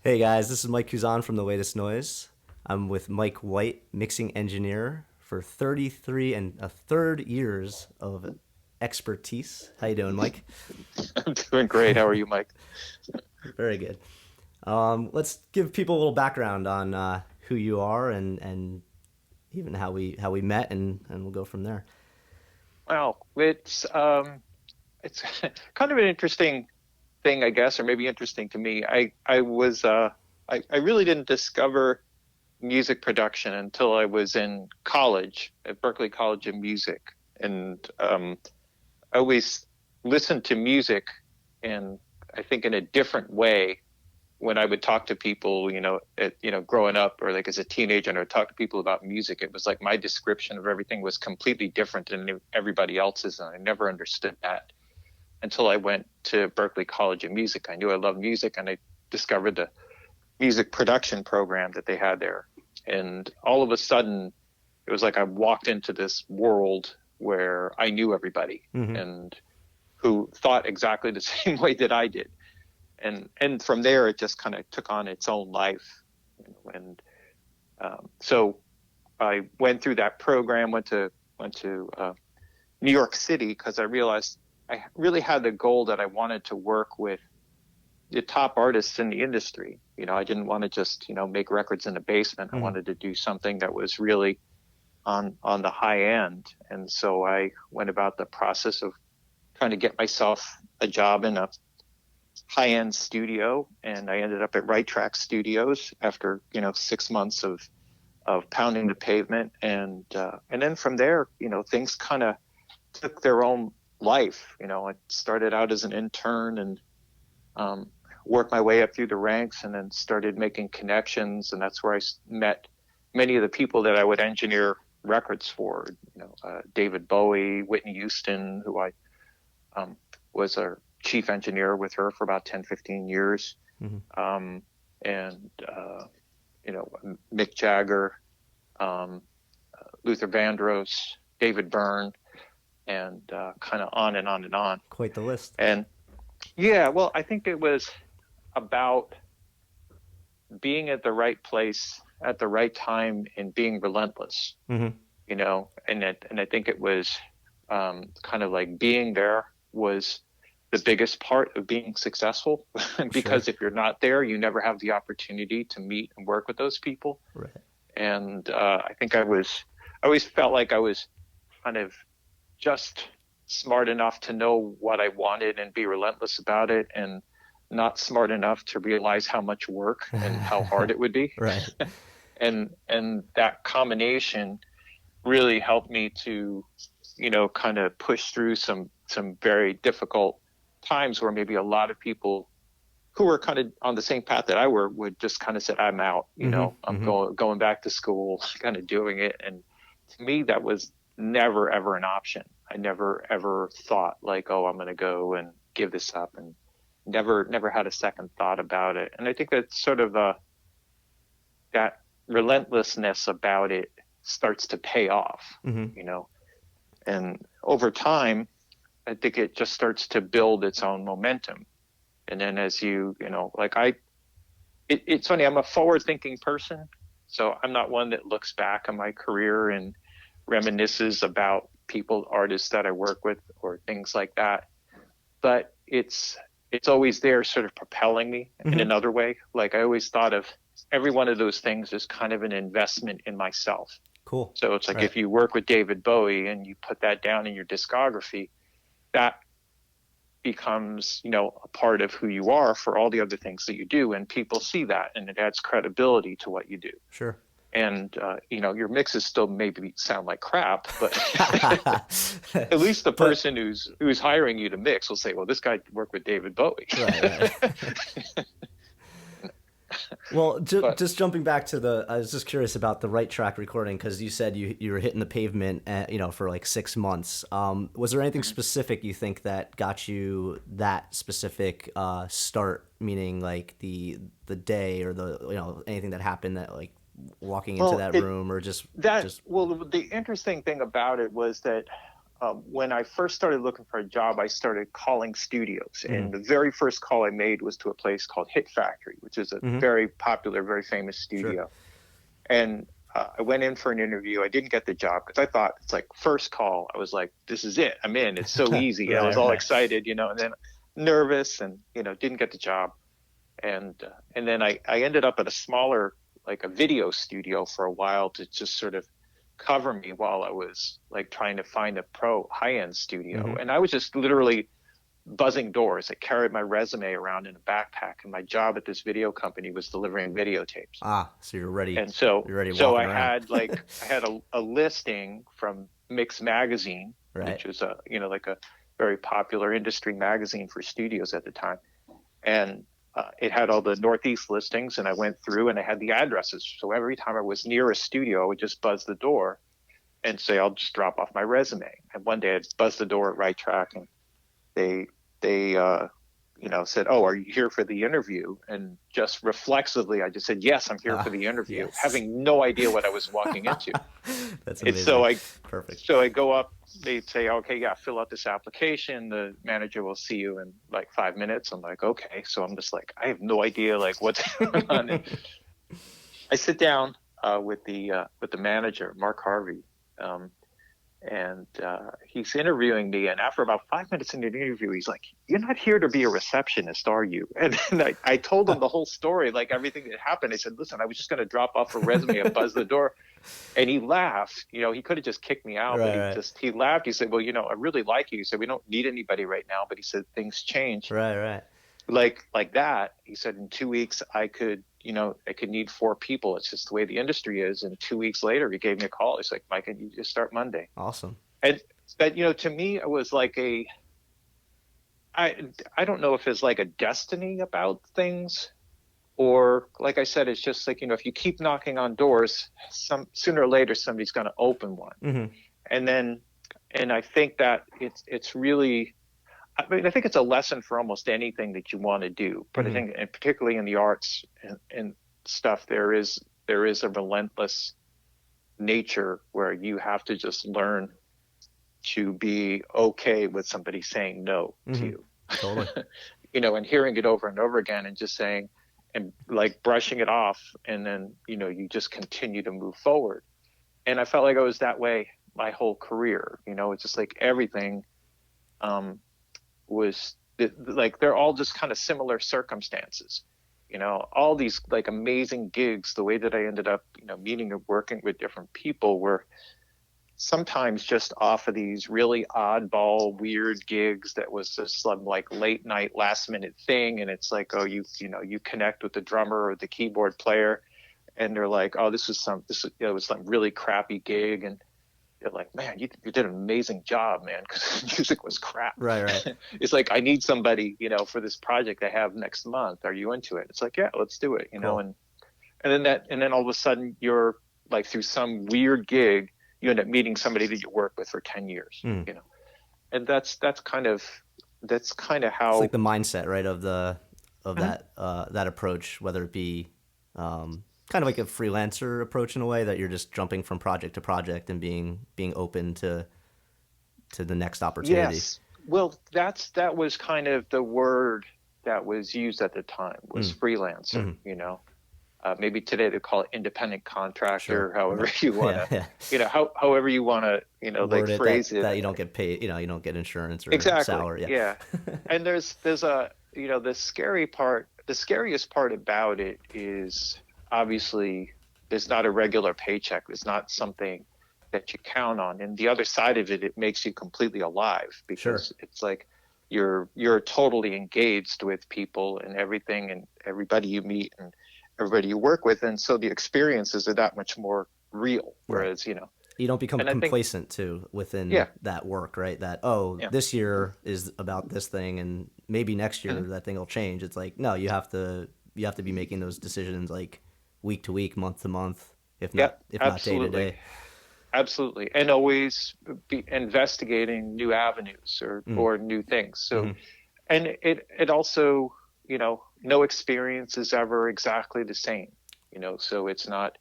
Hey guys, this is Mike Kuzan from The Latest Noise. I'm with Mike White, mixing engineer for 33 and a third years of expertise. How you doing, Mike? I'm doing great. How are you, Mike? Very good. Let's give people a little background on who you are and even how we met, and we'll go from there. Well, it's kind of an interesting thing, I guess, or maybe interesting to me. I really didn't discover music production until I was in college at Berklee College of Music, and I always listened to music, and I think in a different way when I would talk to people, growing up or like as a teenager, and I would talk to people about music, it was like my description of everything was completely different than everybody else's. And I never understood that until I went to Berklee College of Music. I knew I loved music, and I discovered the music production program that they had there. And all of a sudden, it was like I walked into this world where I knew everybody Hmm. and who thought exactly the same way that I did. And from there it just kind of took on its own life, and so I went through that program, went to New York City because I realized I really had the goal that I wanted to work with the top artists in the industry. I didn't want to just make records in the basement. I Hmm. wanted to do something that was really on the high end. And so I went about the process of trying to get myself a job in a high-end studio, and I ended up at Right Track Studios after 6 months of pounding the pavement, and then from there things kind of took their own life. I started out as an intern and worked my way up through the ranks, and then started making connections, and that's where I met many of the people that I would engineer records for. David Bowie, Whitney Houston, who I was a chief engineer with her for about 10, 15 years. Hmm. And, Mick Jagger, um, Luther Vandross, David Byrne, and kind of on and on and on. Quite the list. And yeah, well, I think it was about being at the right place at the right time and being relentless, Hmm. and I think it was kind of like being there was the biggest part of being successful Sure. because if you're not there, you never have the opportunity to meet and work with those people. Right. And I think I always felt like I was kind of just smart enough to know what I wanted and be relentless about it, and not smart enough to realize how much work and how hard it would be. Right. And that combination really helped me to, kind of push through some very difficult times where maybe a lot of people who were kind of on the same path that I were would just kind of say, I'm out, Hmm. I'm Hmm. going back to school, kind of doing it. And to me, that was never, ever an option. I never, ever thought like, oh, I'm going to go and give this up, and never had a second thought about it. And I think that's sort of that relentlessness about it starts to pay off, Hmm. you know, and over time, I think it just starts to build its own momentum. And then as like it's funny, I'm a forward thinking person. So I'm not one that looks back on my career and reminisces about people, artists that I work with or things like that. But it's always there sort of propelling me in Hmm. another way. Like I always thought of every one of those things as kind of an investment in myself. Cool. So it's like Right. if you work with David Bowie and you put that down in your discography, that becomes a part of who you are for all the other things that you do, and people see that, and it adds credibility to what you do. Sure. And your mixes still maybe sound like crap, but at least the But person who's hiring you to mix will say, well, this guy worked with David Bowie. right, right. Well, But just jumping back to I was just curious about the right track recording because you said you were hitting the pavement, for like 6 months. Was there anything specific you think that got you that specific start? Meaning like the day or the anything that happened that like walking into well that it room or just that just well the interesting thing about it was that when I first started looking for a job, I started calling studios, Mm-hmm. and the very first call I made was to a place called Hit Factory, which is a Mm-hmm. very popular, very famous Sure. studio. And I went in for an interview. I didn't get the job because I thought it's like first call. I was like, this is it. I'm in. It's so easy. I Right, was all right. excited, and then nervous and, didn't get the job. And then I ended up at a smaller, like a video studio for a while to just sort of cover me while I was like trying to find a pro high-end studio. Mm-hmm. And I was just literally buzzing doors. I carried my resume around in a backpack, and my job at this video company was delivering videotapes. Ah, so you're ready. And so, You're ready so walking I around. had like I had a listing from Mix Magazine, Right. which was like a very popular industry magazine for studios at the time, and it had all the Northeast listings. And I went through and I had the addresses. So every time I was near a studio, I would just buzz the door and say, I'll just drop off my resume. And one day I'd buzz the door at Right Track, and they said, "Oh, are you here for the interview?" And just reflexively, I just said, "Yes, I'm here for the interview," Yes. having no idea what I was walking into. That's And so amazing. I, Perfect. so I go up. They'd say, "Okay, yeah, fill out this application. The manager will see you in like 5 minutes." I'm like, "Okay." So I'm just like, I have no idea like what's going on. And I sit down with the manager, Mark Harvey. And he's interviewing me, and after about 5 minutes in the interview, he's like, "You're not here to be a receptionist, are you?" And then I told him the whole story, like everything that happened. I said, "Listen, I was just going to drop off a resume and buzz the door." And he laughed. He could have just kicked me out, but Right, right. he laughed. He said, "Well, I really like you." He said, "We don't need anybody right now," but he said things change Right, right. like that. He said in 2 weeks I could need 4 people. It's just the way the industry is. And 2 weeks later, he gave me a call. He's like, "Mike, can you just start Monday?" Awesome. And that, to me, it was like I don't know if it's like a destiny about things, or like I said, it's just like, if you keep knocking on doors, sooner or later, somebody's going to open one. Mm-hmm. And I think that it's really, I mean, I think it's a lesson for almost anything that you want to do, but I Mm-hmm. think, and particularly in the arts and stuff, there is a relentless nature where you have to just learn to be okay with somebody saying no to Mm-hmm. you, Totally. and hearing it over and over again and just saying, and like brushing it off. And then, you just continue to move forward. And I felt like I was that way my whole career. It's just like everything, was like, they're all just kind of similar circumstances. All these like amazing gigs, the way that I ended up, meeting and working with different people were sometimes just off of these really oddball, weird gigs that was just some like late night, last minute thing. And it's like, oh, you connect with the drummer or the keyboard player, and they're like, oh, it was some really crappy gig. And they're like, man, you did an amazing job, man, because the music was crap. Right, right. It's like, I need somebody, for this project I have next month. Are you into it? It's like, yeah, let's do it, Cool. and then all of a sudden you're like, through some weird gig, you end up meeting somebody that you work with for 10 years, Mm. and that's kind of It's how. like the mindset, right, of that approach, whether it be kind of like a freelancer approach in a way that you're just jumping from project to project and being open to the next opportunity. Yes. Well, that was kind of the word that was used at the time, was freelancer, Mm-hmm. Maybe today they call it independent contractor, Sure. however Right. you want to, Yeah, yeah. however you want to, like Word it phrase it. that you don't get paid, you don't get insurance or Exactly. salary. Yeah. Yeah. And there's the scariest part about it is, obviously, there's not a regular paycheck. It's not something that you count on. And the other side of it, it makes you completely alive, because Sure. it's like you're totally engaged with people and everything, and everybody you meet and everybody you work with. And so the experiences are that much more real. Right. Whereas, You don't become and I think, complacent too within yeah, that work, right? That, yeah, this year is about this thing, and maybe next year mhm, that thing will change. It's like, no, you have to be making those decisions like week to week, month to month, if yeah, not day to absolutely. day. Absolutely. And always be investigating new avenues Mm. or new things. So, Mm-hmm. and it also, no experience is ever exactly the same, so it's not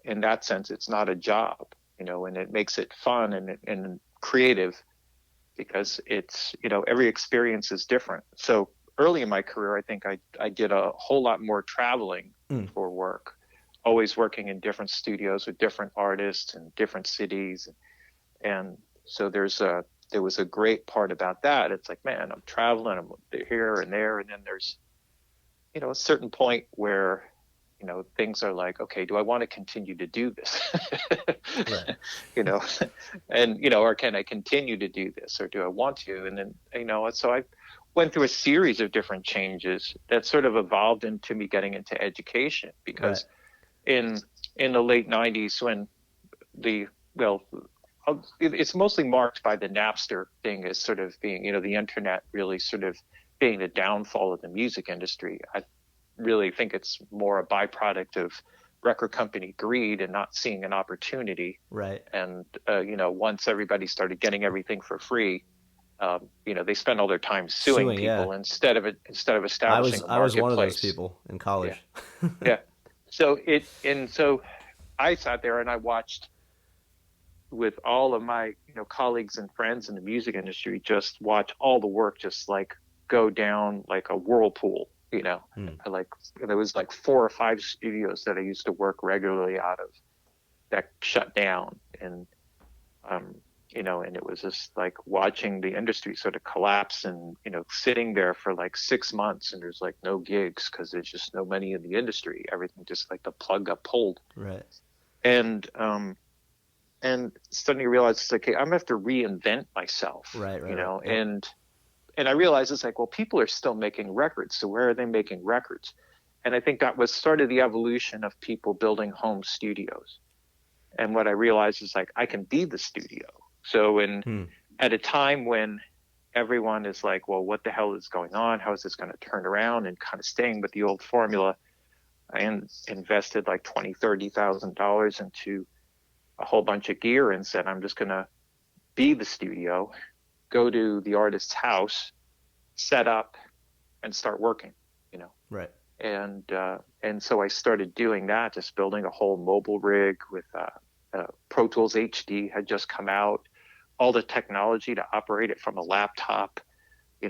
in that sense, it's not a job, and it makes it fun. And creative, because it's, every experience is different. So early in my career, I think I did a whole lot more traveling Mm. for work, always working in different studios with different artists in different cities. And so there was a great part about that. It's like, man, I'm traveling, I'm here and there. And then there's, a certain point where, things are like, okay, do I want to continue to do this? Right. you know, and, or can I continue to do this, or do I want to? And then, so I went through a series of different changes that sort of evolved into me getting into education, Right. because in the late 90s, when it's mostly marked by the Napster thing as sort of being, the internet really sort of being the downfall of the music industry. I really think it's more a byproduct of record company greed and not seeing an opportunity. Right. And, once everybody started getting everything for free, they spend all their time suing Yeah. people instead of establishing a I was one of those marketplace. people in college. Yeah. Yeah. So I sat there and I watched, with all of my colleagues and friends in the music industry, just watch all the work just like go down like a whirlpool. Mm. There was like 4 or 5 studios that I used to work regularly out of that shut down, and and it was just like watching the industry sort of collapse, and sitting there for like 6 months, and there's like no gigs because there's just no money in the industry. Everything just like the plug got pulled. Right. And suddenly realized it's like, hey, I'm gonna have to reinvent myself. Right. Yep. And I realized it's like, well, people are still making records, so where are they making records? And I think that was sort of the evolution of people building home studios. And what I realized is like, I can be the studio. So at a time when everyone is like, well, what the hell is going on? How is this going to turn around? And kind of staying with the old formula, I invested like $20,000-$30,000 into a whole bunch of gear and said, I'm just going to be the studio, go to the artist's house, set up, and start working, Right. And so I started doing that, just building a whole mobile rig with Pro Tools HD had just come out, all the technology to operate it from a laptop,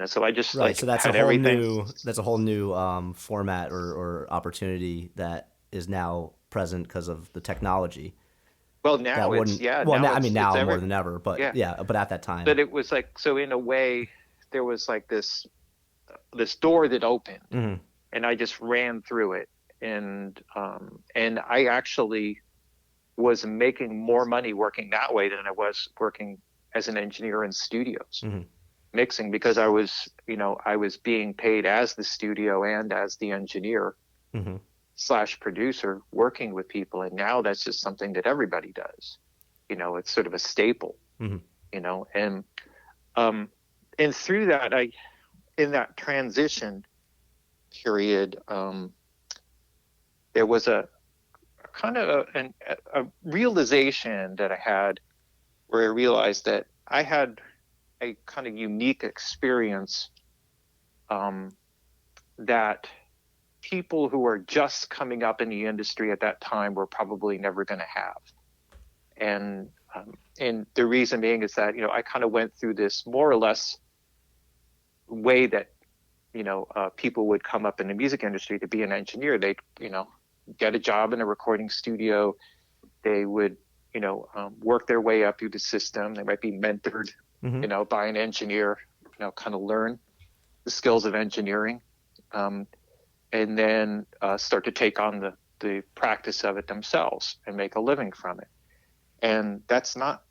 so I just Right. So that's had a whole everything. new format or opportunity that is now present because of the technology. Well, now That it's, wouldn't. yeah, Well, now I mean, now more it's than ever. But yeah. but at that time. But it was like, so in a way, there was like this door that opened, Mm-hmm. and I just ran through it, and I actually was making more money working that way than I was working as an engineer in studios, Mm-hmm. mixing, because I was being paid as the studio and as the engineer Mm-hmm. / producer, working with people. And now that's just something that everybody does. It's sort of a staple. Mm-hmm. And through that, in that transition period, there was a kind of a realization that I had, where I realized that I had a kind of unique experience that people who are just coming up in the industry at that time were probably never going to have. And the reason being is that, I kind of went through this more or less way that, people would come up in the music industry to be an engineer. They'd, get a job in a recording studio. They would, work their way up through the system. They might be mentored, Mm-hmm. by an engineer, kind of learn the skills of engineering. And then start to take on the practice of it themselves and make a living from it. And that's not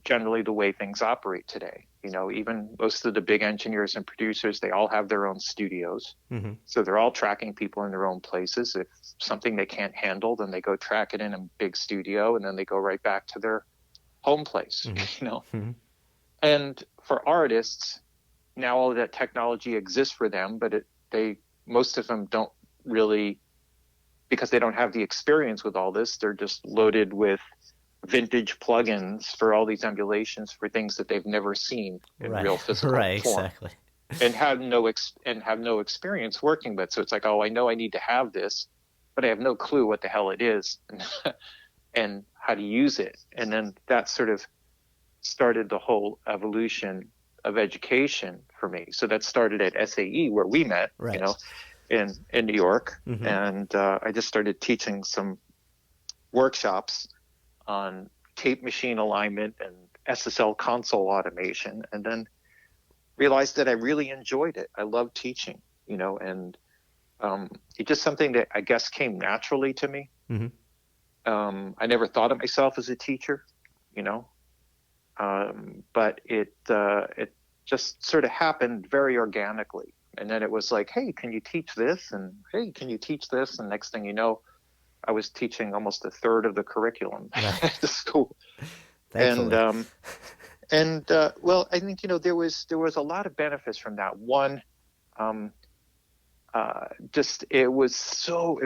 generally the way things operate today. Even most of the big engineers and producers, they all have their own studios. Mm-hmm. So they're all tracking people in their own places. If something they can't handle, then they go track it in a big studio, and then they go right back to their home place, Mm-hmm. Mm-hmm. And for artists, now all of that technology exists for them, but most of them don't really, because they don't have the experience with all this. They're just loaded with vintage plugins for all these emulations for things that they've never seen in real physical form, Exactly. and have no experience working with. So it's like, oh, I know I need to have this, but I have no clue what the hell it is and how to use it. And then that sort of started the whole evolution of education for me. So that started at SAE where we met, Right. in New York, Mm-hmm. and I just started teaching some workshops on tape machine alignment and SSL console automation, and then realized that I really enjoyed it. I love teaching, and it's just something that I guess came naturally to me. Mm-hmm. I never thought of myself as a teacher, you know, but it just sort of happened very organically. And then it was like, hey, can you teach this? And hey, can you teach this? And next thing you know, I was teaching almost a third of the curriculum Right. at the school. And Thankfully. well, I think there was a lot of benefits from that. One, um, just it was so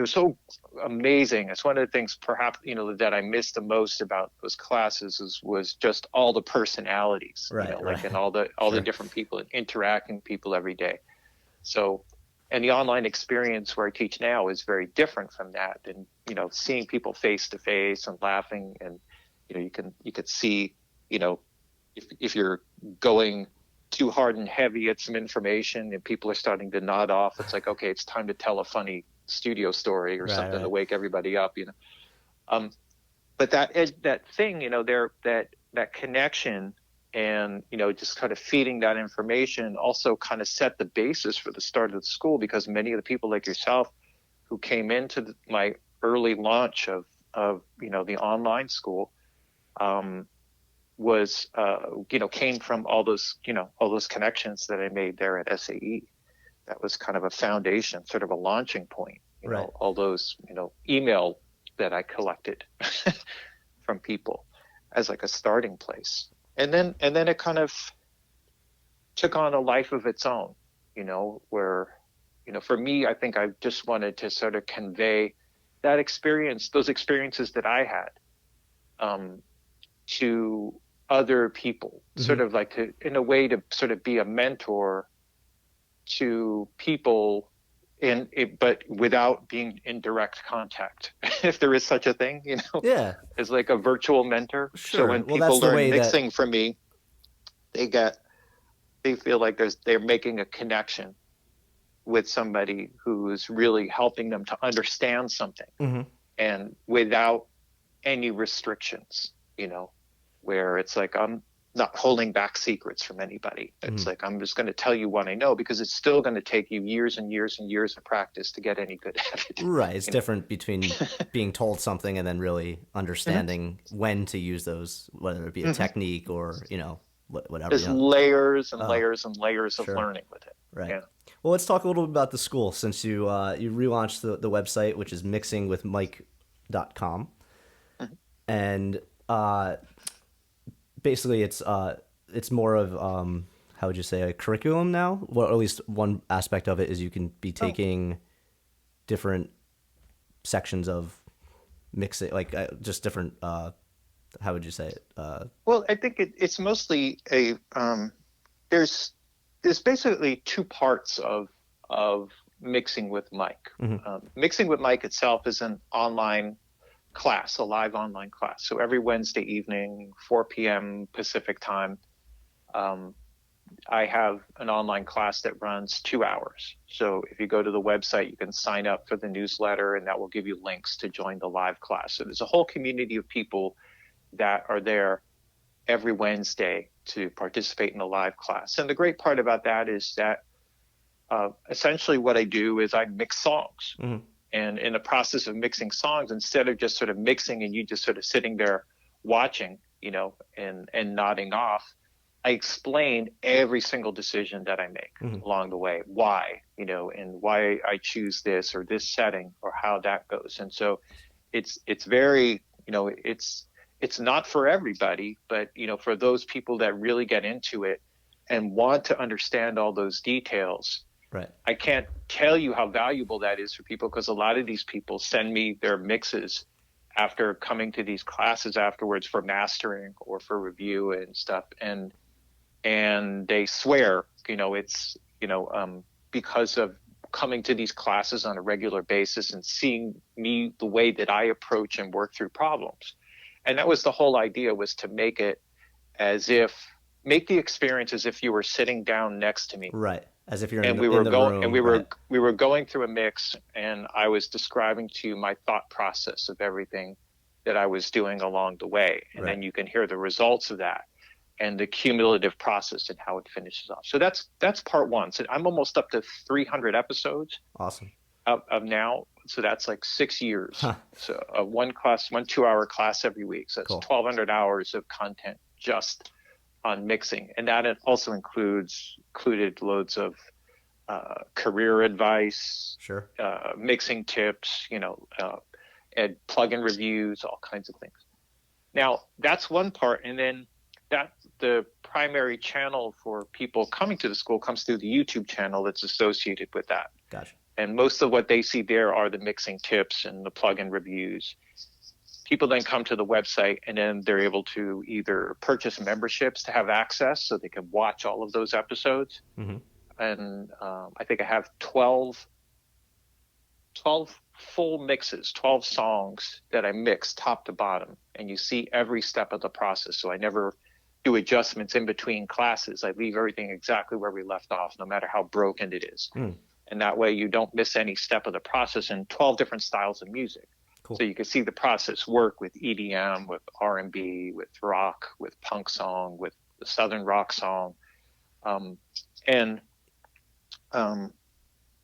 amazing. It's one of the things perhaps that I missed the most about those classes was just all the personalities, Right. like Right. and all the Sure. different people and interacting with people every day. So, and the online experience where I teach now is very different from that. And seeing people face to face and laughing, and you could see, if you're going too hard and heavy at some information and people are starting to nod off, it's like, okay, it's time to tell a funny studio story or Right. something to Right. wake everybody up. Um, but that thing, there that connection and just kind of feeding that information also kind of set the basis for the start of the school, because many of the people like yourself who came into my early launch of the online school was came from all those connections that I made there at SAE. That was kind of a foundation, sort of a launching point. Right. All those email that I collected from people as like a starting place, and then it kind of took on a life of its own. Where for me, I think I just wanted to sort of convey that experience, those experiences that I had, to other people, Mm-hmm. sort of like in a way to sort of be a mentor to people but without being in direct contact, if there is such a thing, Yeah. as like a virtual mentor. So Sure. when Well, that's people the learn way that. mixing from me, they feel like they're making a connection with somebody who's really helping them to understand something, Mm-hmm. and without any restrictions, where it's like I'm not holding back secrets from anybody. It's Mm-hmm. like I'm just going to tell you what I know, because it's still going to take you years and years and years of practice to get any good at it. Right. It's You know? different between being told something and then really Mm-hmm. understanding when to use those, whether it be a Mm-hmm. technique or, whatever, There's layers and Oh, layers and layers of sure. learning with it. Right. Yeah. Well, let's talk a little bit about the school since you relaunched the website, which is mixingwithmike.com. Mm-hmm. And basically it's more of how would you say, a curriculum now? Well, at least one aspect of it is you can be Oh, taking different sections of mixing, like just different. How would you say it? well, I think it's mostly there's there's basically two parts of mixing with Mike. Mhm. Mixing with Mike itself is an online class, a live online class. So every Wednesday evening, 4 p.m. Pacific time, um, I have an online class that runs 2 hours. So if you go to the website, you can sign up for the newsletter, and that will give you links to join the live class. So there's a whole community of people that are there every Wednesday to participate in the live class. And the great part about that is that essentially what I do is I mix songs. Mhm. And in the process of mixing songs, instead of just sort of mixing and you just sort of sitting there watching, and nodding off, I explain every single decision that I make Mhm. along the way, why, and why I choose this or this setting or how that goes. And so it's very, it's not for everybody, but for those people that really get into it and want to understand all those details, Right. I can't tell you how valuable that is for people, because a lot of these people send me their mixes after coming to these classes afterwards for mastering or for review and stuff, and they swear, it's because of coming to these classes on a regular basis and seeing me, the way that I approach and work through problems. And that was the whole idea, was to make it as if make the experience as if you were sitting down next to me, Right. As if you're and in the we room. Right. were going through a mix, and I was describing to you my thought process of everything that I was doing along the way, and Right. then you can hear the results of that and the cumulative process and how it finishes off. So that's part one. So I'm almost up to 300 episodes Awesome. of now. So that's like 6 years. Huh. So one class, 1 2-hour class every week. So that's Cool. 1,200 hours of content just on mixing, and that it also included loads of career advice, Sure. mixing tips, and plugin reviews, all kinds of things. Now that's one part, and then that the primary channel for people coming to the school comes through the YouTube channel that's associated with that. Gotcha. And most of what they see there are the mixing tips and the plugin reviews. People then come to the website, and then they're able to either purchase memberships to have access so they can watch all of those episodes. Mm-hmm. And I think I have 12 full mixes, 12 songs that I mix top to bottom. And you see every step of the process. So I never do adjustments in between classes. I leave everything exactly where we left off, no matter how broken it is. Mm. And that way you don't miss any step of the process in 12 different styles of music. Cool. So you can see the process work with EDM, with R&B, with rock, with punk song, with the Southern rock song. And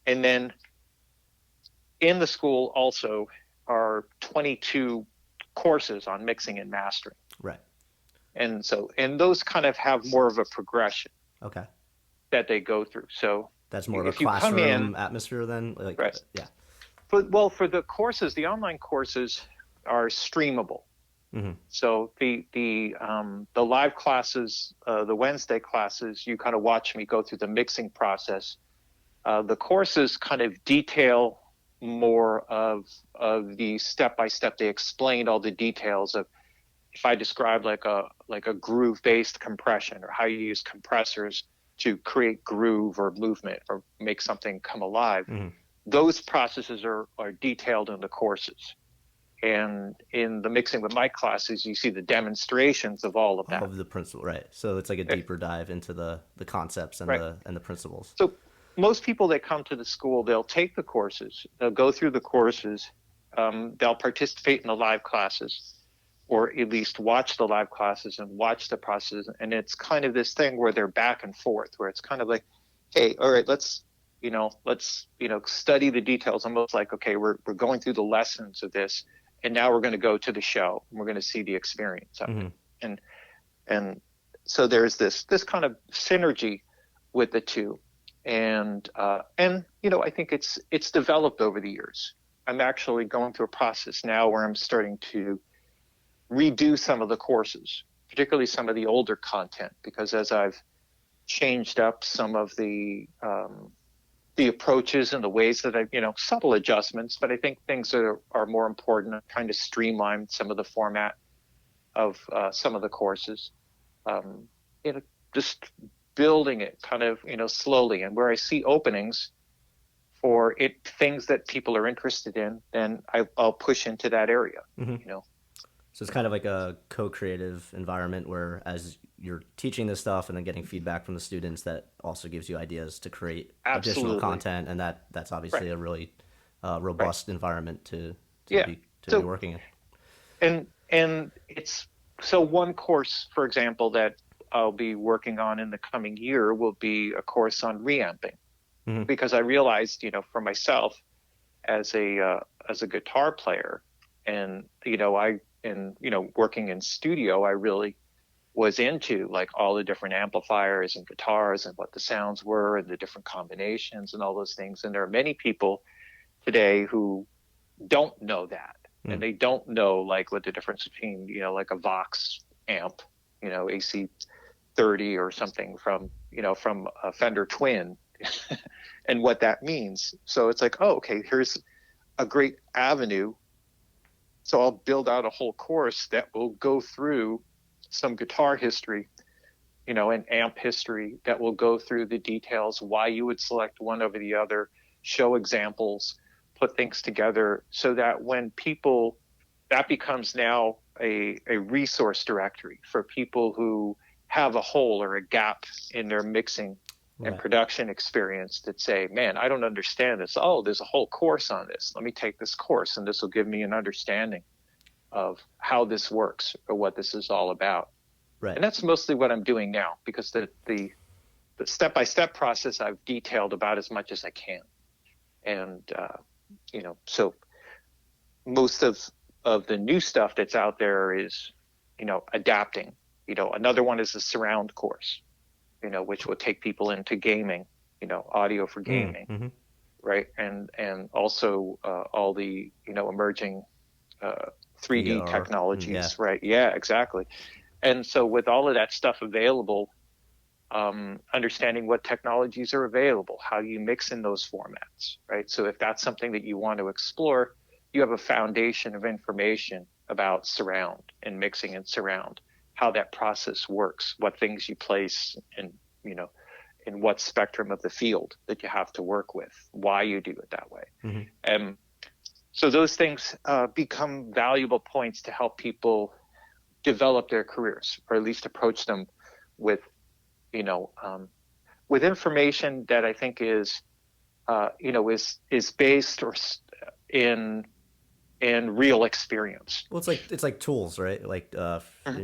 then in the school also are 22 courses on mixing and mastering. Right. And those kind of have more of a progression. Okay. That they go through. So that's more of a if you come in, atmosphere then? Like, right. Yeah. For the courses, the online courses are streamable. Mm-hmm. So the live classes, the Wednesday classes, you kind of watch me go through the mixing process. The courses kind of detail more of the step-by-step. They explain all the details of, if I describe like a groove-based compression, or how you use compressors to create groove or movement or make something come alive. Mm-hmm. Those processes are detailed in the courses. And in the mixing with my classes, you see the demonstrations of all of that. Of the principle, right. So it's like a deeper dive into the concepts and right. the principles. So most people that come to the school, they'll take the courses, they'll go through the courses, they'll participate in the live classes, or at least watch the live classes and watch the process. And it's kind of this thing where they're back and forth, where it's kind of like, hey, all right, let's study the details. Almost like, okay, we're going through the lessons of this, and now we're going to go to the show, and we're going to see the experience of Mm-hmm. it. And so there's this kind of synergy with the two. And I think it's developed over the years. I'm actually going through a process now where I'm starting to redo some of the courses, particularly some of the older content, because as I've changed up some of the approaches and the ways that I, subtle adjustments, but I think things that are more important. I've kind of streamlined some of the format of some of the courses, just building it kind of, slowly. And where I see openings for it, things that people are interested in, then I'll push into that area, Mm-hmm. So it's kind of like a co-creative environment where, as you're teaching this stuff and then getting feedback from the students, that also gives you ideas to create additional content, and that's obviously a really robust environment to be working in. And it's so one course, for example, that I'll be working on in the coming year will be a course on reamping, mm-hmm. because I realized, for myself as a guitar player, and working in studio, I really was into like all the different amplifiers and guitars and what the sounds were and the different combinations and all those things. And there are many people today who don't know that. And they don't know like what the difference between, like a Vox amp, AC 30 or something from a Fender Twin and what that means. So it's like, oh, okay, here's a great avenue. So I'll build out a whole course that will go through some guitar history, and amp history, that will go through the details, why you would select one over the other, show examples, put things together, so that when people, that becomes now a resource directory for people who have a hole or a gap in their mixing and Right. production experience that say, man, I don't understand this. Oh, there's a whole course on this. Let me take this course and this will give me an understanding of how this works or what this is all about. Right. And that's mostly what I'm doing now, because the step-by-step process I've detailed about as much as I can. And, so most of the new stuff that's out there is, adapting. Another one is the surround course, which will take people into gaming, audio for gaming, Mm-hmm. right? And also all the, emerging 3D VR. Yeah. technologies, right? Yeah, exactly. And so with all of that stuff available, understanding what technologies are available, how you mix in those formats, right? So if that's something that you want to explore, you have a foundation of information about surround and mixing and surround, how that process works, what things you place in what spectrum of the field that you have to work with, why you do it that way. Mm-hmm. And so those things become valuable points to help people develop their careers, or at least approach them with, with information that I think is based or in real experience. Well, it's like tools, right? Like Mhm.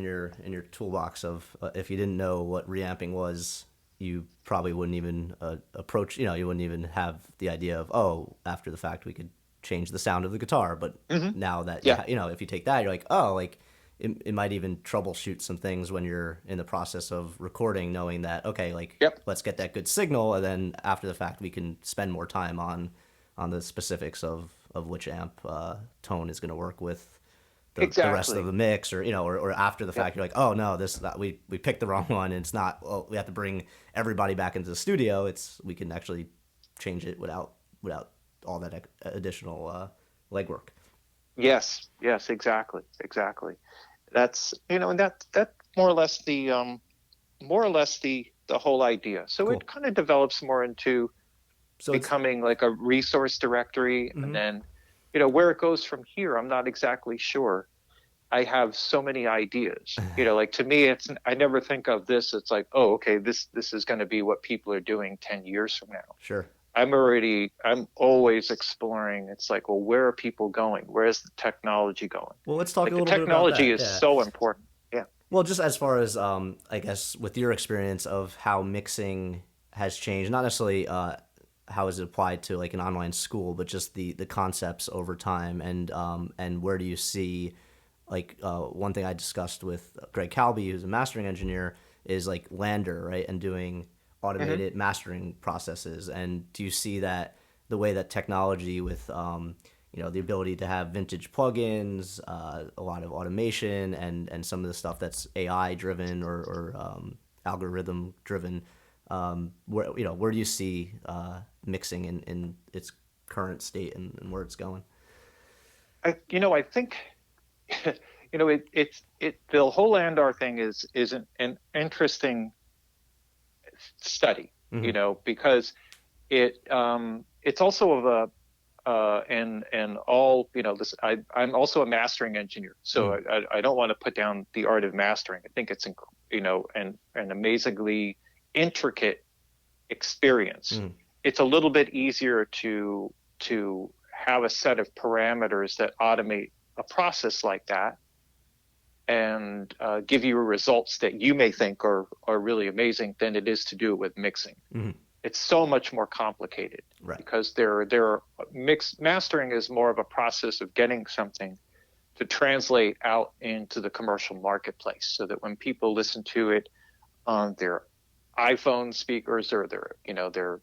in your toolbox of if you didn't know what reamping was, you probably wouldn't even approach. You wouldn't even have the idea of, oh, after the fact we could change the sound of the guitar. But Mhm. now that Yeah, if you take that, you're like, oh, like it might even troubleshoot some things when you're in the process of recording, knowing that, okay, like yep, let's get that good signal, and then after the fact we can spend more time on the specifics of which amp tone is going to work with the rest of exactly. the mix, or or after the Yep, fact you're like, oh no, we picked the wrong one, and it's not, well, we have to bring everybody back into the studio. It's we can actually change it without all that additional legwork. yes, exactly. That's and that more or less the whole idea. So Cool. it kind of develops more into So it's becoming like a resource directory, and mm-hmm. then where it goes from here, I'm not exactly sure. I have so many ideas. Like to me, I never think of this. It's like, oh, okay, this is going to be what people are doing 10 years from now. Sure. I'm always exploring. It's like, well, where are people going? Where's the technology going? Well, let's talk a Like the little bit about technology that. is Yeah. so important. Yeah. Well, just as far as I guess with your experience of how mixing has changed, not necessarily how is it applied to like an online school, but just the concepts over time, and where do you see like one thing I discussed with Greg Calby, who's a mastering engineer, is like Lander, right, and doing Hmm. automated mastering processes. And do you see that the way that technology with the ability to have vintage plugins, a lot of automation, and some of the stuff that's AI driven or algorithm driven, where do you see mixing in its current state, and where it's going? I think the whole Andar thing is an interesting study. Mm-hmm. Because it's also of a and all this. I'm also a mastering engineer, so Mm-hmm. I don't want to put down the art of mastering. I think it's an amazingly intricate experience. Mm-hmm. It's a little bit easier to have a set of parameters that automate a process like that, and give you results that you may think are really amazing, than it is to do it with mixing. Mm-hmm. It's so much more complicated, Right. because mastering is more of a process of getting something to translate out into the commercial marketplace, so that when people listen to it on their iPhone speakers, or their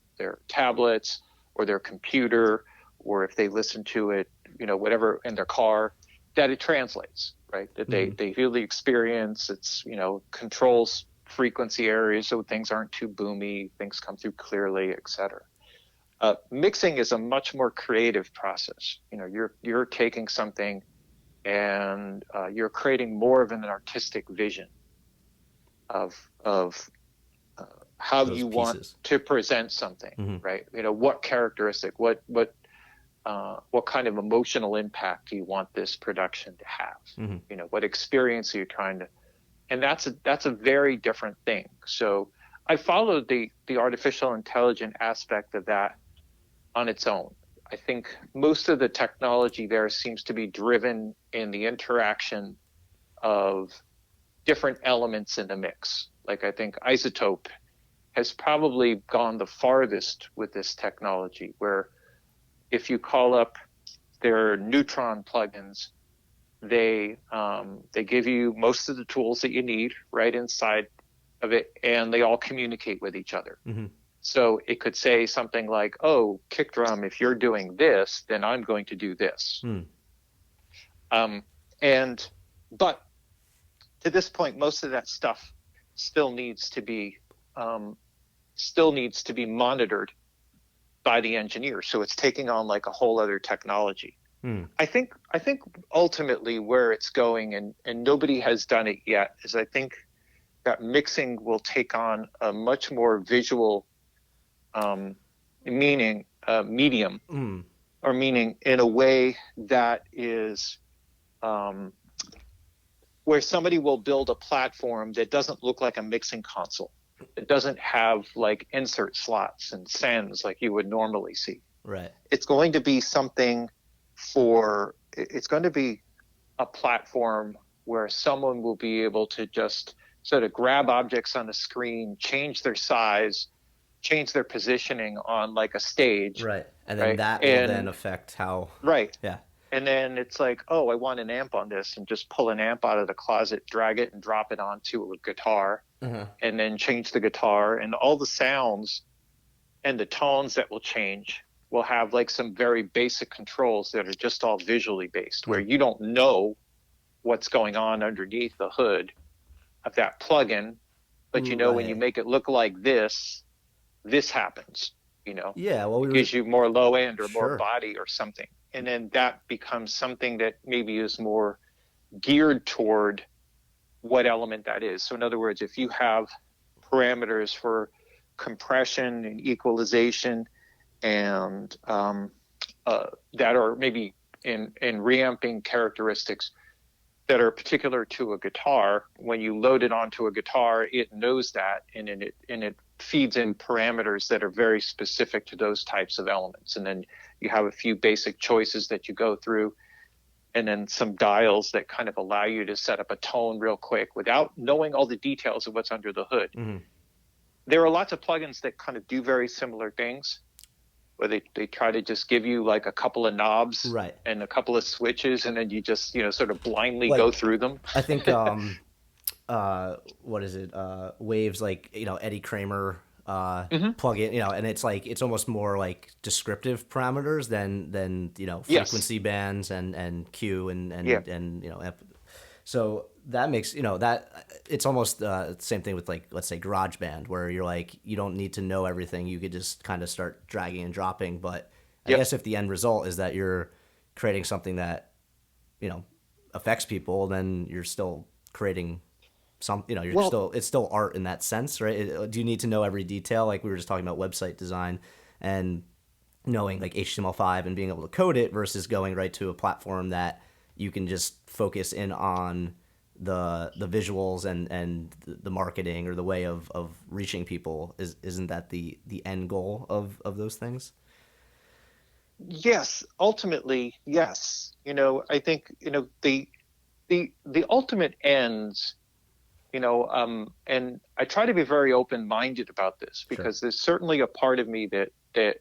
tablets, or their computer, or if they listen to it, whatever, in their car, that it translates, right? That Mm-hmm. they feel the experience. It's controls frequency areas so things aren't too boomy, things come through clearly, etc. Mixing is a much more creative process. You're taking something, and you're creating more of an artistic vision of how Those you want pieces. to present something, Mm-hmm. right? What characteristic, what kind of emotional impact do you want this production to have? Mm-hmm. What experience are you trying and that's a very different thing. So I followed the artificial intelligence aspect of that on its own. I think most of the technology there seems to be driven in the interaction of different elements in the mix. Like I think Isotope has probably gone the farthest with this technology, where if you call up their neutron plugins, they give you most of the tools that you need right inside of it, and they all communicate with each other. Mm-hmm. So it could say something like, "Oh, kick drum, if you're doing this, then I'm going to do this." Mm. And but to this point, most of that stuff still needs to be monitored by the engineer. So it's taking on like a whole other technology. Mm. I think ultimately where it's going, and nobody has done it yet, is I think that mixing will take on a much more visual medium, or meaning in a way that is where somebody will build a platform that doesn't look like a mixing console. It doesn't have like insert slots and sends like you would normally see. Right. It's going to be it's going to be a platform where someone will be able to just sort of grab objects on the screen, change their size, change their positioning on like a stage. Right. And then right? that will then affect how. Right. Yeah. And then it's like, oh, I want an amp on this, and just pull an amp out of the closet, drag it, and drop it onto a guitar, and then change the guitar, and all the sounds and the tones that will change will have like some very basic controls that are just all visually based, where you don't know what's going on underneath the hood of that plugin, but you know when you make it look like this happens. Yeah, well, it gives you more low end or more Sure. body or something. And then that becomes something that maybe is more geared toward what element that is. So in other words, if you have parameters for compression and equalization and that are maybe in reamping characteristics that are particular to a guitar, when you load it onto a guitar, it knows that, and it feeds in parameters that are very specific to those types of elements. And then you have a few basic choices that you go through, and then some dials that kind of allow you to set up a tone real quick without knowing all the details of what's under the hood. Mm-hmm. There are lots of plugins that kind of do very similar things, where they try to just give you like a couple of knobs Right. and a couple of switches, and then you just, sort of blindly go through them. I think, what is it? Waves, like, Eddie Kramer plugin, and it's like, it's almost more like descriptive parameters than frequency bands and Q and so that makes, that it's almost the same thing with, like, let's say GarageBand, where you're like, you don't need to know everything. You could just kind of start dragging and dropping. But I guess if the end result is that you're creating something that, affects people, then you're still creating some, it's still art in that sense, right? Do you need to know every detail? Like we were just talking about website design and knowing like HTML5 and being able to code it versus going right to a platform that you can just focus in on the visuals and the marketing or the way of reaching people. Isn't that the end goal of those things? Yes, ultimately, yes. I think, the ultimate ends, and I try to be very open-minded about this, because there's certainly a part of me that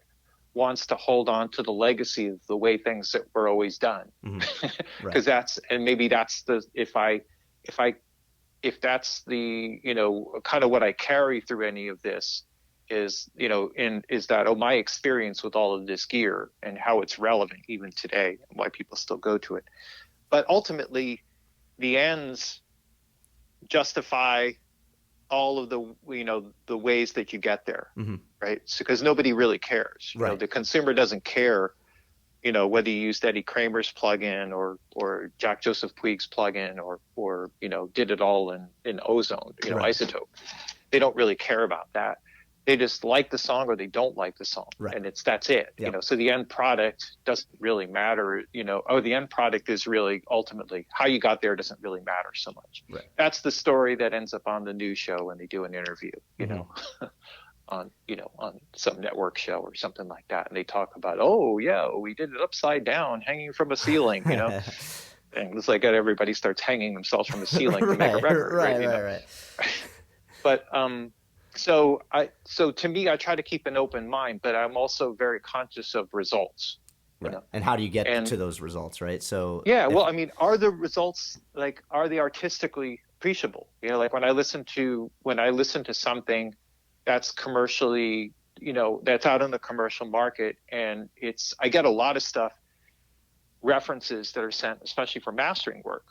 wants to hold on to the legacy of the way things that were always done. Mm-hmm. Because maybe that's if that's the, kind of what I carry through any of this is, is that, my experience with all of this gear and how it's relevant even today and why people still go to it. But ultimately, the ends justify all of the ways that you get there, right? So, because nobody really cares. The consumer doesn't care, whether you used Eddie Kramer's plugin or Jack Joseph Puig's plugin or did it all in Ozone, Isotope. They don't really care about that. they just like the song or they don't like the song, Right. and that's it. Yep. So the end product doesn't really matter. The end product is really ultimately how you got there doesn't really matter so much. Right. That's the story that ends up on the news show when they do an interview, on some network show or something like that, and they talk about, oh yeah, we did it upside down, hanging from a ceiling, and it's like everybody starts hanging themselves from the ceiling to make a record, right? Right. But so to me, I try to keep an open mind, but I'm also very conscious of results. Right. And how do you get And to those results, right? So yeah, well, I mean, are the results are they artistically appreciable? Like when I listen to something that's commercially, that's out in the commercial market, and I get a lot of stuff, references that are sent, especially for mastering work,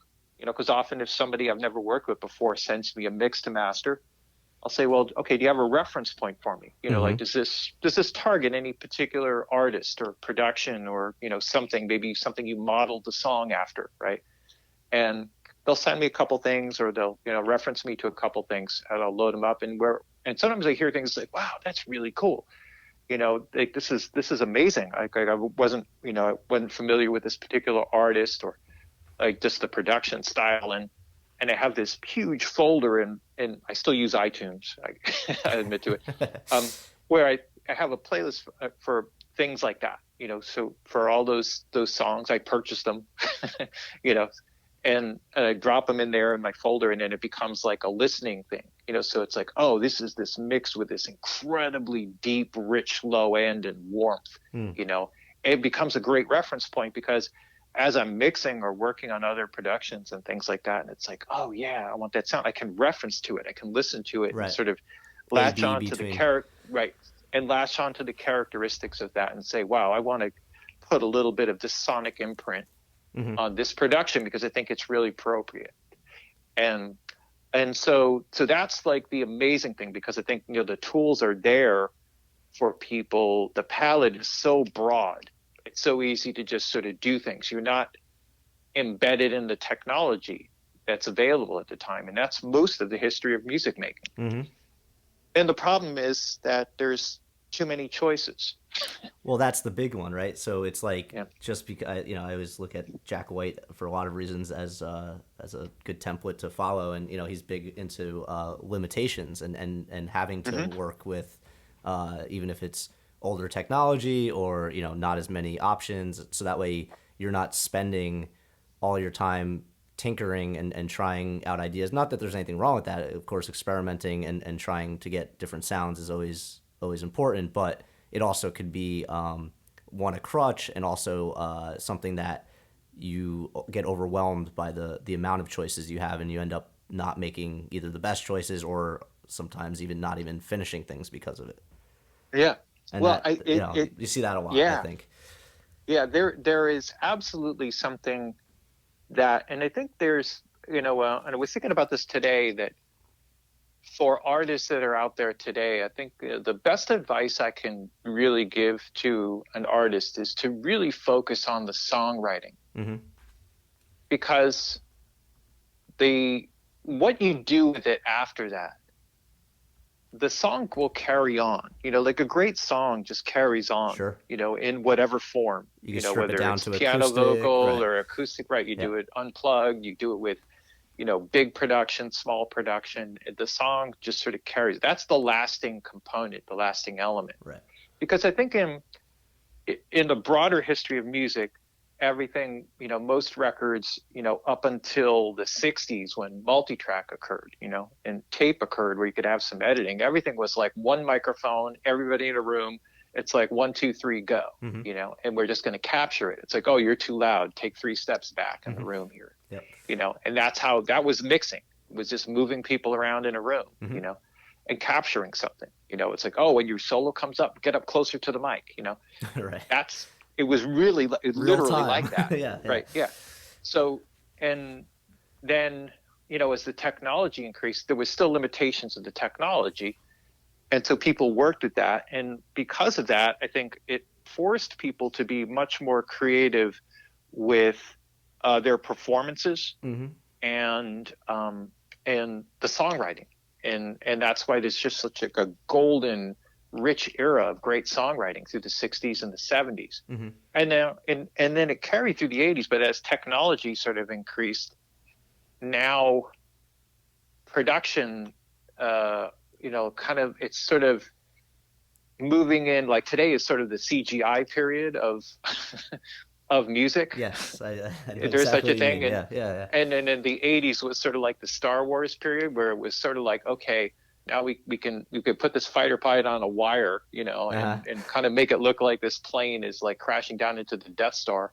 because often if somebody I've never worked with before sends me a mix to master, I'll say, well, okay, do you have a reference point for me? Like, does this target any particular artist or production or, maybe something you modeled the song after, right? And they'll send me a couple things, or they'll, reference me to a couple things, and I'll load them up. And sometimes I hear things like, wow, that's really cool. This is amazing. I wasn't familiar with this particular artist, or like just the production style. And I have this huge folder, and I still use iTunes. I admit to it, where I have a playlist for things like that. So for all those songs, I purchase them, and I drop them in there in my folder, and then it becomes like a listening thing. So it's like, oh, this is this mix with this incredibly deep, rich low end and warmth. It becomes a great reference point, because as I'm mixing or working on other productions and things like that, and it's like, oh yeah, I want that sound, I can reference to it, I can listen to it, right. and sort of latch on to the characteristics of that, and say, wow, I want to put a little bit of this sonic imprint on this production because I think it's really appropriate. And so that's like the amazing thing, because I think the tools are there for people. The palette is so broad. It's so easy to just sort of do things. You're not embedded in the technology that's available at the time. And that's most of the history of music making. And the problem is that there's too many choices. Well, that's the big one, right? So it's like, just because I always look at Jack White for a lot of reasons as a good template to follow, and he's big into limitations and having to work with even if it's older technology or not as many options, so that way you're not spending all your time tinkering and trying out ideas. Not that there's anything wrong with that. Of course, experimenting and trying to get different sounds is always important, but it also could be a crutch, and also something that you get overwhelmed by the amount of choices you have, and you end up not making either the best choices or sometimes even not even finishing things because of it. Yeah. And well, you see that a lot, yeah. I think. Yeah, there is absolutely something that, and I think there's, and I was thinking about this today, that for artists that are out there today, I think the best advice I can really give to an artist is to really focus on the songwriting. Because what you do with it after that, the song will carry on. Like a great song just carries on. Sure. In whatever form. You strip whether it down it's to piano, acoustic, vocal, right, or acoustic, right? You do it unplugged. You do it with, big production, small production. The song just sort of carries. That's the lasting component, the lasting element. right? Because I think in the broader history of music, everything, most records, up until the 60s when multi-track occurred, and tape occurred where you could have some editing, everything was like one microphone, everybody in a room. It's like 1, 2, 3, go, and we're just going to capture it. It's like, oh, you're too loud. Take 3 steps back in the room here, and that's how that was mixing. It was just moving people around in a room, and capturing something. It's like, oh, when your solo comes up, get up closer to the mic, Right. It was really, literally like that. yeah. Right. Yeah. So, and then, as the technology increased, there was still limitations of the technology. And so people worked with that. And because of that, I think it forced people to be much more creative with their performances and the songwriting. And that's why there's just such a golden rich era of great songwriting through the 60s and the 70s. Mm-hmm. And then it carried through the 80s, but as technology sort of increased, now production, kind of, it's sort of moving in, like today is sort of the CGI period of of music. Yes, I know There's exactly such a what you thing. mean. And Yeah. and then in the 80s was sort of like the Star Wars period, where it was sort of like, okay, now we could put this fighter pilot on a wire, Uh-huh. and kind of make it look like this plane is like crashing down into the Death Star.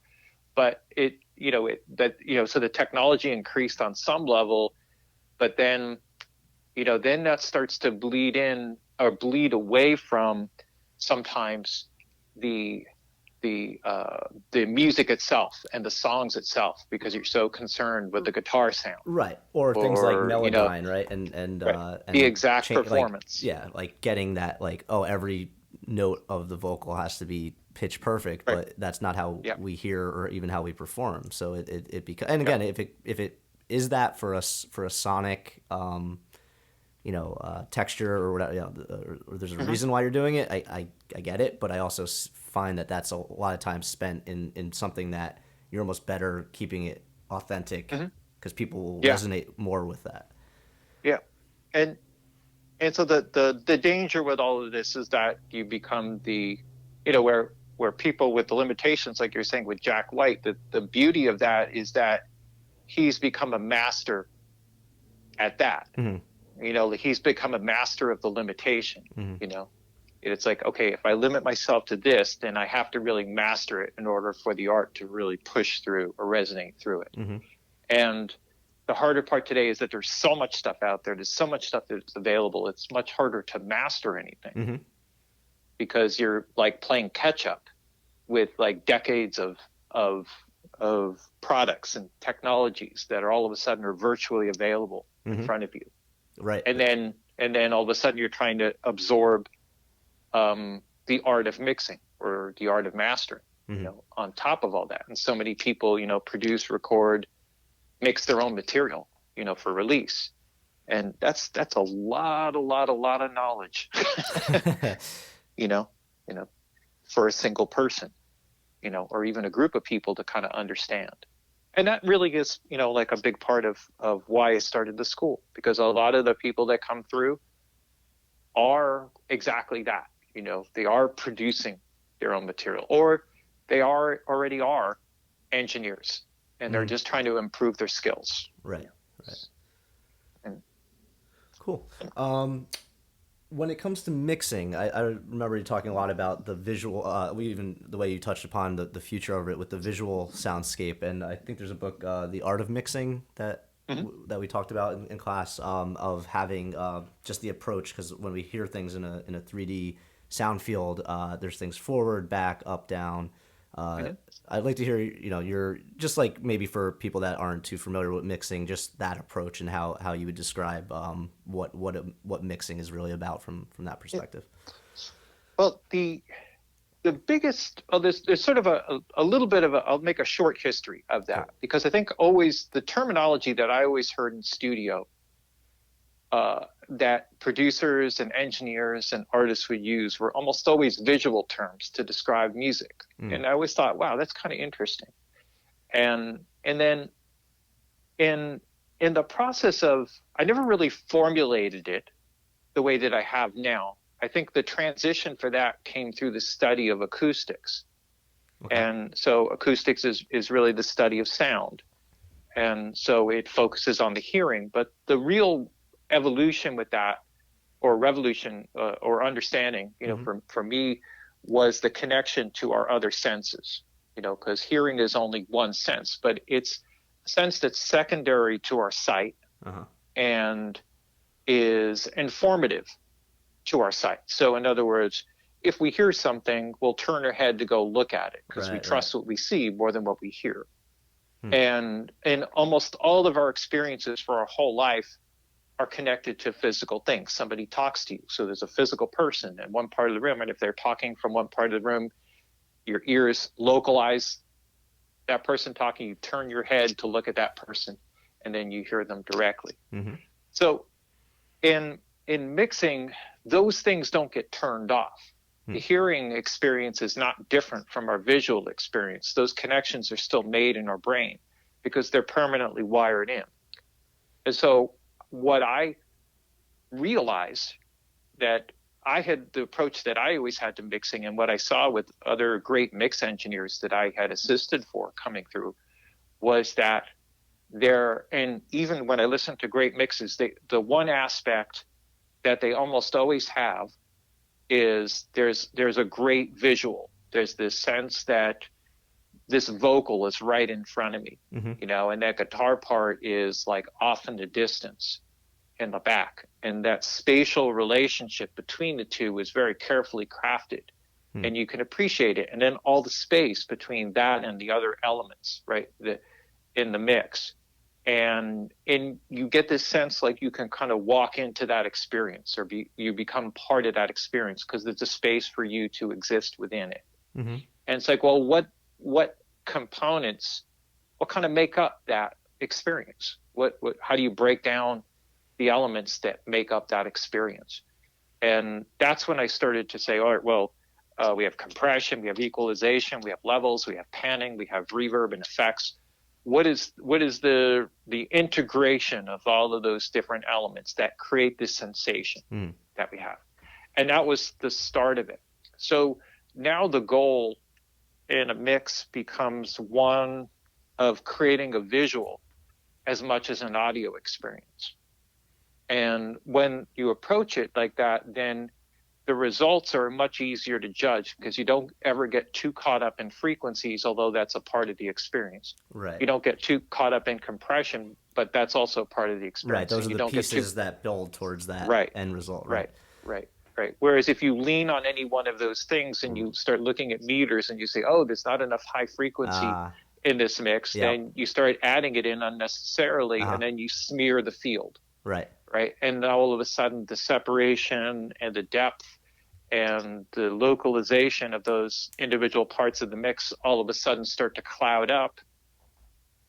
But so the technology increased on some level, but then then that starts to bleed in or bleed away from sometimes the the music itself and the songs itself, because you're so concerned with the guitar sound, Right. Or things like or Melodyne, right? And right, the exact like, performance. yeah, like getting that, like, oh, every note of the vocal has to be pitch perfect, Right. but that's not how Yeah. we hear or even how we perform. So it becomes, and Yeah. again, if it is that for us, for a sonic texture or whatever, or there's a Mm-hmm. reason why you're doing it. I get it, but I also find that that's a lot of time spent in something that you're almost better keeping it authentic, Mm-hmm. because people will Yeah. resonate more with that. Yeah. And so the danger with all of this is that you become where people with the limitations, like you're saying with Jack White, the beauty of that is that he's become a master at that. Mm-hmm. He's become a master of the limitation. Mm-hmm. It's like, okay, if I limit myself to this, then I have to really master it in order for the art to really push through or resonate through it. Mm-hmm. And the harder part today is that there's so much stuff out there. There's so much stuff that's available. It's much harder to master anything, Mm-hmm. because you're like playing catch up with like decades of products and technologies that are all of a sudden are virtually available in Mm-hmm. front of you. Right. And then all of a sudden you're trying to absorb the art of mixing or the art of mastering, Mm-hmm. on top of all that. And so many people, produce, record, mix their own material, for release. And that's a lot of knowledge, you know, for a single person, or even a group of people to kind of understand. And that really is, like a big part of why I started the school, because a lot of the people that come through are exactly that. They are producing their own material, or they already are engineers, and they're just trying to improve their skills. Right. And Cool. When it comes to mixing, I remember you talking a lot about the visual, even the way you touched upon the future of it with the visual soundscape. And I think there's a book, The Art of Mixing, that that we talked about in class, of having just the approach, because when we hear things in a 3D sound field, there's things forward, back, up, down. I'd like to hear, you're just like, maybe for people that aren't too familiar with mixing, just that approach and how you would describe what mixing is really about from that perspective. well, the biggest, there's sort of a little bit of I'll make a short history of that, because I think always the terminology that I always heard in studio, that producers and engineers and artists would use, were almost always visual terms to describe music. And I always thought, wow, that's kind of interesting. And then in the process of, I never really formulated it the way that I have now. I think the transition for that came through the study of acoustics. Okay. And so acoustics is really the study of sound. And so it focuses on the hearing, but the real evolution with that, or revolution, or understanding, for me, was the connection to our other senses, because hearing is only one sense, but it's a sense that's secondary to our sight, and is informative to our sight. So in other words, if we hear something, we'll turn our head to go look at it, because we trust what we see more than what we hear. And almost all of our experiences for our whole life are connected to physical things. Somebody talks to you, so there's a physical person in one part of the room, and if they're talking from one part of the room, your ears localize that person talking, you turn your head to look at that person, and then you hear them directly. So in mixing, those things don't get turned off. The hearing experience is not different from our visual experience. Those connections are still made in our brain because they're permanently wired in. And so what I realized that I had the approach that I always had to mixing, and what I saw with other great mix engineers that I had assisted for coming through was that and even when I listen to great mixes, the one aspect that they almost always have is there's a great visual. There's this sense that this vocal is right in front of me, you know, and that guitar part is like off in the distance in the back. And that spatial relationship between the two is very carefully crafted, and you can appreciate it. And then all the space between that and the other elements, right, in the mix. And you get this sense like you can kind of walk into that experience, or you become part of that experience because there's a space for you to exist within it. And it's like, well, what components, what kind of make up that experience? How do you break down the elements that make up that experience? And that's when I started to say, all right, well, we have compression, we have equalization, we have levels, we have panning, we have reverb and effects. What is the integration of all of those different elements that create this sensation that we have? And that was the start of it. So now the goal in a mix becomes one of creating a visual as much as an audio experience. And when you approach it like that, then the results are much easier to judge because you don't ever get too caught up in frequencies, although that's a part of the experience. Right. You don't get too caught up in compression, but that's also part of the experience. Right. Those are the pieces that build towards that end result. Right. Whereas if you lean on any one of those things and you start looking at meters and you say, oh, there's not enough high frequency in this mix, then you start adding it in unnecessarily, and then you smear the field. Right. And now all of a sudden the separation and the depth and the localization of those individual parts of the mix all of a sudden start to cloud up.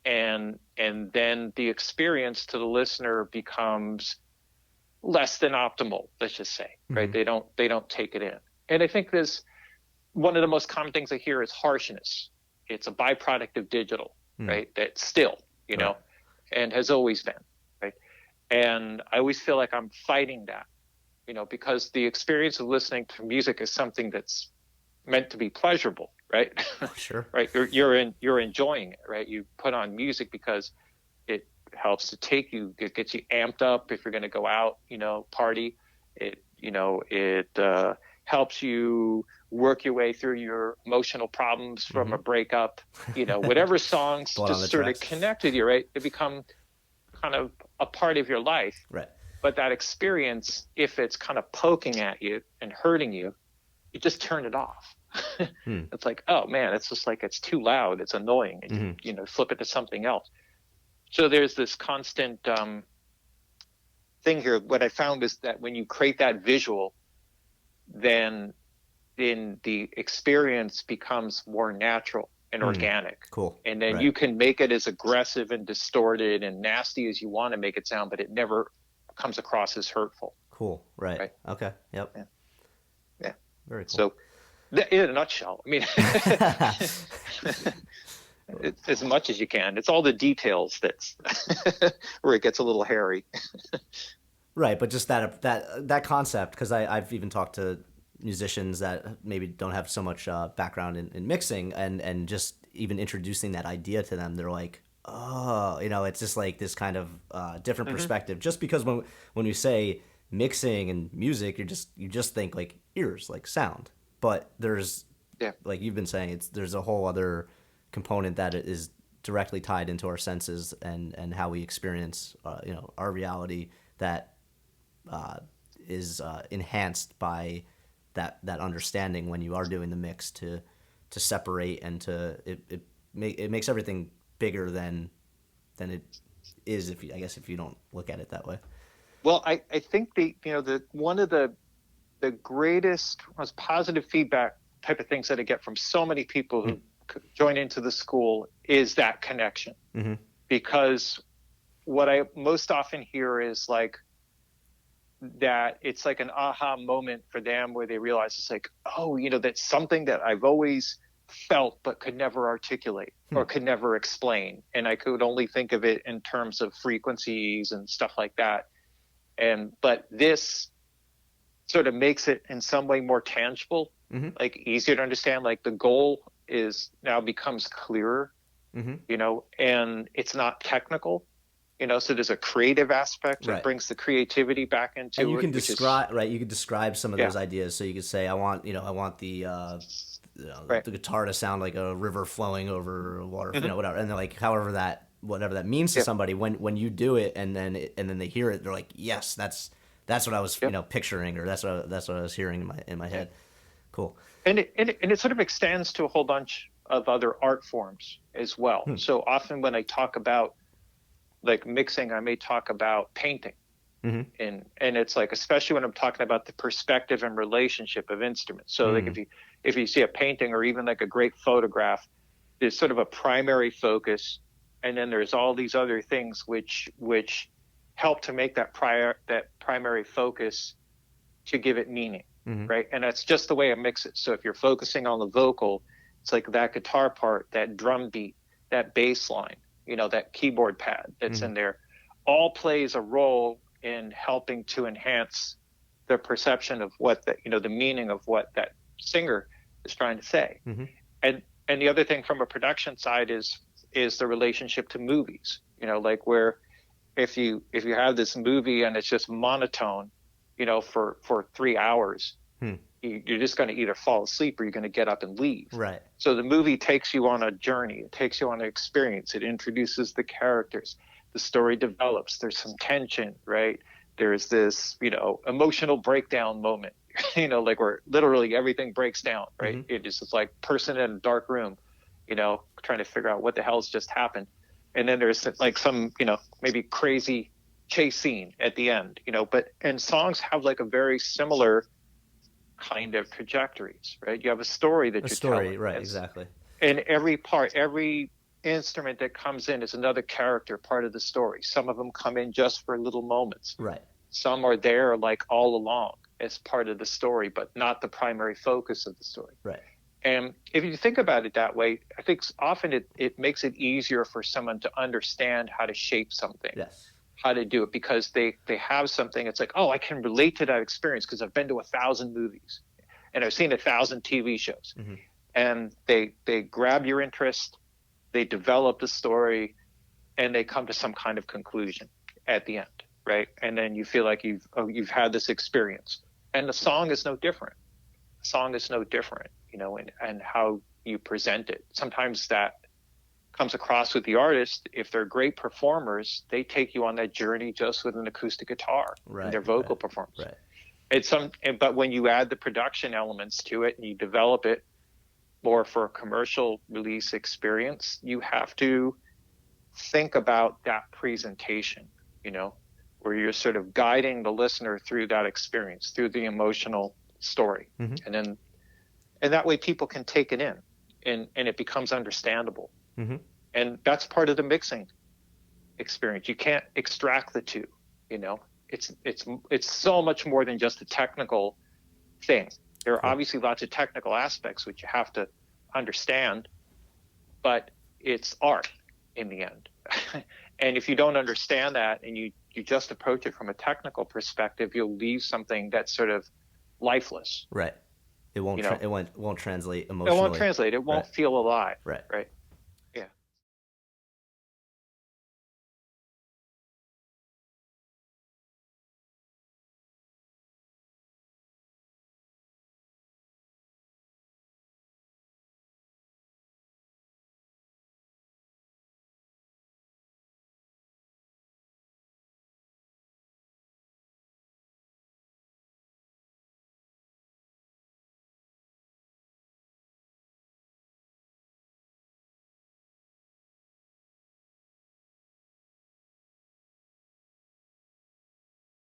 And then the experience to the listener becomes less than optimal, let's just say, right? They don't take it in. And I think there's one of the most common things I hear is harshness. It's a byproduct of digital, right? That's still, you know, and has always been. And I always feel like I'm fighting that, you know, because the experience of listening to music is something that's meant to be pleasurable, right? Sure. Right. You're enjoying it, right? You put on music because it helps to take you, it gets you amped up if you're going to go out, you know, party. It helps you work your way through your emotional problems from a breakup, you know, whatever songs just sort of connect with you, right? They become kind of a part of your life. Right. But that experience, if it's kind of poking at you and hurting you, you just turn it off. It's like, oh man, it's just like, it's too loud. It's annoying. And you know, flip it to something else. So there's this constant thing here. What I found is that when you create that visual, then the experience becomes more natural and organic. Cool. And then you can make it as aggressive and distorted and nasty as you want to make it sound, but it never comes across as hurtful. Cool. Right. Okay. Yep. Yeah. Very cool. So in a nutshell, I mean, it's as much as you can. It's all the details that's where it gets a little hairy. Right. But just that concept, because I've even talked to musicians that maybe don't have so much background in mixing, and just even introducing that idea to them, they're like, oh, you know, it's just like this kind of different perspective. Just because when you say mixing and music, you just think like ears, like sound, but there's like you've been saying, there's a whole other component that is directly tied into our senses and how we experience you know, our reality that is enhanced by that understanding when you are doing the mix to separate and to it makes everything bigger than it is if you don't look at it that way. Well, I think one of the greatest, most positive feedback type of things that I get from so many people who join into the school is that connection. Because what I most often hear is like, that it's like an aha moment for them where they realize it's like, oh, that's something that I've always felt but could never articulate Hmm. or could never explain. And I could only think of it in terms of frequencies and stuff like that. But this sort of makes it in some way more tangible, Hmm. like easier to understand. Like the goal is now becomes clearer, Hmm. and it's not technical, so there's a creative aspect that Right. brings the creativity back And you into it, can which is, describe, right? You can describe some of yeah, those ideas. So you could say, I want right. the guitar to sound like a river flowing over water, Hmm. whatever. And then like, whatever that means to Yeah, somebody, when you do it, and then they hear it, they're like, yes, that's what I was, yeah, picturing, or that's what I was hearing in my yeah. head. Cool. And it sort of extends to a whole bunch of other art forms as well. Hmm. So often when I talk about like mixing, I may talk about painting. Hmm. And it's like, especially when I'm talking about the perspective and relationship of instruments. So like Hmm. if you see a painting or even like a great photograph, there's sort of a primary focus, and then there's all these other things which help to make that primary focus to give it meaning, Hmm. right? And that's just the way I mix it. So if you're focusing on the vocal, it's like that guitar part, that drum beat, that bass line, that keyboard pad that's Hmm. in there, all plays a role in helping to enhance the perception of what the meaning of what that singer is trying to say. Hmm. And the other thing from a production side is the relationship to movies, like where if you have this movie and it's just monotone, for 3 hours, Hmm. you're just going to either fall asleep or you're going to get up and leave. Right. So the movie takes you on a journey. It takes you on an experience. It introduces the characters. The story develops. There's some tension, right? There's this, emotional breakdown moment, like where literally everything breaks down, right? Hmm. It is just like person in a dark room, trying to figure out what the hell's just happened. And then there's like some, maybe crazy chase scene at the end, and songs have like a very similar kind of trajectories, right? You have a story A that you're story, telling. right? Exactly. And every instrument that comes in is another character, part of the story. Some of them come in just for little moments. Right. Some are there like all along as part of the story, but not the primary focus of the story. Right. And if you think about it that way, I think often it makes it easier for someone to understand how to shape something, Yes. how to do it, because they have something. It's like, oh, I can relate to that experience because I've been to 1,000 movies and I've seen 1,000 TV shows. Hmm. And they grab your interest, they develop the story, and they come to some kind of conclusion at the end, right? And then you feel like you've had this experience. And the song is no different. The song is no different, and how you present it. Sometimes that comes across with the artist. If they're great performers, they take you on that journey just with an acoustic guitar Right. and their vocal Right. performance. Right. But when you add the production elements to it and you develop it more for a commercial release experience, you have to think about that presentation, where you're sort of guiding the listener through that experience, through the emotional story. Hmm. And that way people can take it in, and it becomes understandable. Hmm. And that's part of the mixing experience. You can't extract the two, it's so much more than just a technical thing. There are Cool. obviously lots of technical aspects which you have to understand, but it's art in the end. And if you don't understand that and you just approach it from a technical perspective, you'll leave something that's sort of lifeless. Right. It won't. You know, It won't translate it won't emotionally. translate. It won't Right. feel alive. Right. Right.